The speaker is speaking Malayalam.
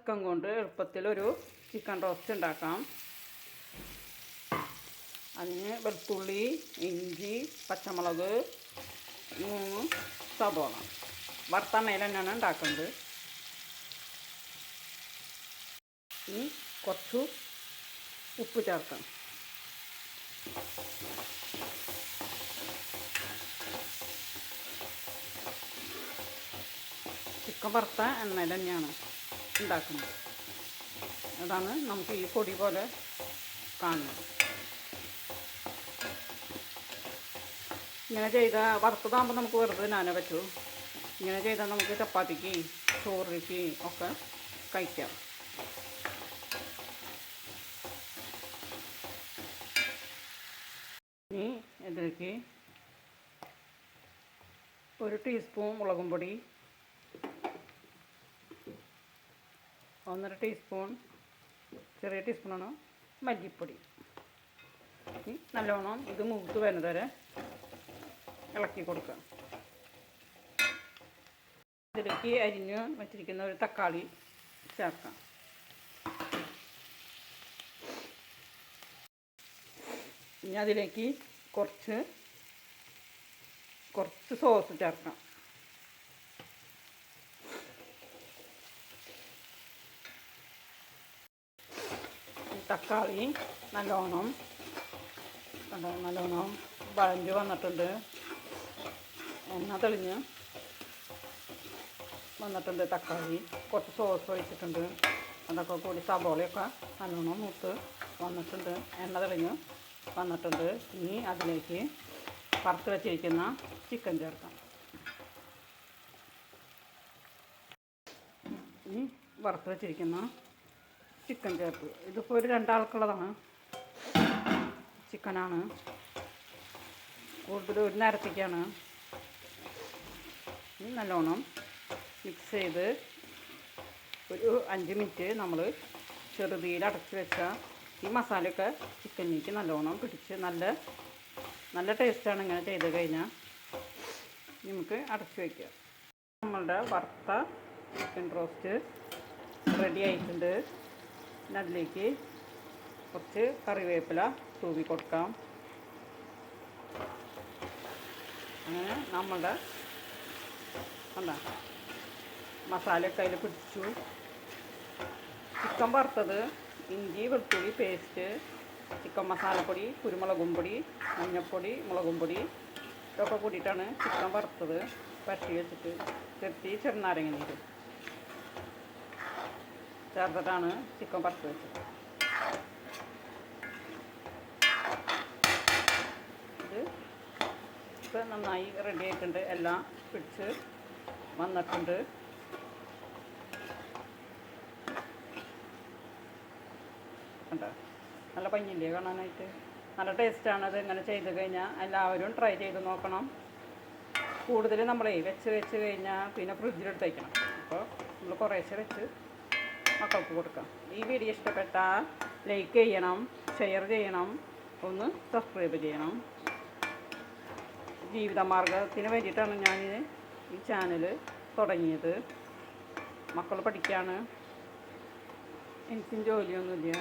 ചിക്കൻ കൊണ്ട് എളുപ്പത്തിലൊരു ചിക്കൻ റോസ്റ്റ് ഉണ്ടാക്കാം. അതിന് വെളുത്തുള്ളി, ഇഞ്ചി, പച്ചമുളക്, 3 സവോള വറുത്ത എണ്ണയിൽ തന്നെയാണ് ഉണ്ടാക്കുന്നത്. ഇനി കുറച്ച് ഉപ്പ് ചേർക്കാം. ചിക്കൻ വറുത്ത എണ്ണയിൽ തന്നെയാണ് ഉണ്ടാക്കുന്നത്. അതാണ് നമുക്ക് ഈ പൊടി പോലെ കാണുന്നത്. ഇങ്ങനെ ചെയ്താൽ വറുത്തതാകുമ്പോൾ നമുക്ക് വെറുതെ തിന്നാനേ പറ്റൂ. ഇങ്ങനെ ചെയ്താൽ നമുക്ക് ചപ്പാത്തിക്ക്, ചോറിക്ക് ഒക്കെ കഴിക്കാം. ഇനി ഇതിലേക്ക് 1 ടീസ്പൂൺ മുളകും പൊടി, 1.5 ടീസ്പൂൺ ചെറിയ ടീസ്പൂണാണ് മല്ലിപ്പൊടി. നല്ലോണം ഇത് മൂത്ത് വരുന്നത് വരെ ഇളക്കി കൊടുക്കുക. ഇതിലേക്ക് അരിഞ്ഞ് വെച്ചിരിക്കുന്ന ഒരു തക്കാളി ചേർക്കാം. ഇനി അതിലേക്ക് കുറച്ച് സോസ് ചേർക്കാം. തക്കാളി നല്ലോണം വഴഞ്ഞ് വന്നിട്ടുണ്ട്. എണ്ണ തെളിഞ്ഞ് വന്നിട്ടുണ്ട്. തക്കാളി കുറച്ച് സോസ് ഒഴിച്ചിട്ടുണ്ട്. അതൊക്കെ കൂടി സവോളയൊക്കെ നല്ലോണം മൂത്ത് വന്നിട്ടുണ്ട്. എണ്ണ തെളിഞ്ഞ് വന്നിട്ടുണ്ട്. ഇനി അതിലേക്ക് വറുത്ത് വെച്ചിരിക്കുന്ന ചിക്കൻ ചേർക്കാം. ഇനി വറുത്ത് വെച്ചിരിക്കുന്ന ചിക്കൻ ചേർത്ത്. ഇതിപ്പോൾ ഒരു 2 ആൾക്കുള്ളതാണ് ചിക്കനാണ്. കൂടുതൽ ഒരു നേരത്തേക്കാണ്. നല്ലോണം മിക്സ് ചെയ്ത് ഒരു 5 മിനിറ്റ് നമ്മൾ ചെറുതീയിൽ അടച്ച് വെച്ചാൽ ഈ മസാലയൊക്കെ ചിക്കനിലേക്ക് നല്ലോണം പിടിച്ച് നല്ല ടേസ്റ്റാണ്. ഇങ്ങനെ ചെയ്ത് കഴിഞ്ഞാൽ നമുക്ക് അടച്ച് വയ്ക്കാം. നമ്മളുടെ വറുത്ത ചിക്കൻ റോസ്റ്റ് റെഡി ആയിട്ടുണ്ട്. പിന്നെ അതിലേക്ക് കുറച്ച് കറിവേപ്പില തൂവി കൊടുക്കാം. അങ്ങനെ നമ്മളുടെ മസാലയൊക്കെ അതിൽ പിടിച്ചു. ചിക്കൻ വറുത്തത്, ഇഞ്ചി വെളുത്തുള്ളി പേസ്റ്റ്, ചിക്കൻ മസാലപ്പൊടി, കുരുമുളകും പൊടി, മഞ്ഞൾപ്പൊടി, മുളകും പൊടി ഇതൊക്കെ കൂടിയിട്ടാണ് ചിക്കൻ വറുത്തത്. പരട്ടി വെച്ചിട്ട് ചെറുനാരങ്ങ നീര് ചേർത്തിട്ടാണ് ചിക്കൻ വറുത്ത് വെച്ചത്. ഇത് ഇപ്പം നന്നായി റെഡി ആയിട്ടുണ്ട്. എല്ലാം പിടിച്ച് വന്നിട്ടുണ്ട്. കണ്ടോ, നല്ല ഭംഗിയില്ലേ കാണാനായിട്ട്? നല്ല ടേസ്റ്റാണ്. അത് ഇങ്ങനെ ചെയ്ത് കഴിഞ്ഞാൽ എല്ലാവരും ട്രൈ ചെയ്ത് നോക്കണം. കൂടുതൽ നമ്മളെ വെച്ച് കഴിഞ്ഞാൽ പിന്നെ ഫ്രിഡ്ജിലെടുത്ത് വയ്ക്കണം. അപ്പോൾ നമ്മൾ കുറേശ്ശെ വെച്ച് മക്കൾക്ക് കൊടുക്കാം. ഈ വീഡിയോ ഇഷ്ടപ്പെട്ടാൽ ലൈക്ക് ചെയ്യണം, ഷെയർ ചെയ്യണം, ഒന്ന് സബ്സ്ക്രൈബ് ചെയ്യണം. ജീവിതമാർഗത്തിന് വേണ്ടിയിട്ടാണ് ഞാൻ ഈ ചാനൽ തുടങ്ങിയത്. മക്കൾ പഠിക്കുകയാണ്, എനിക്കും ജോലിയൊന്നുമില്ല.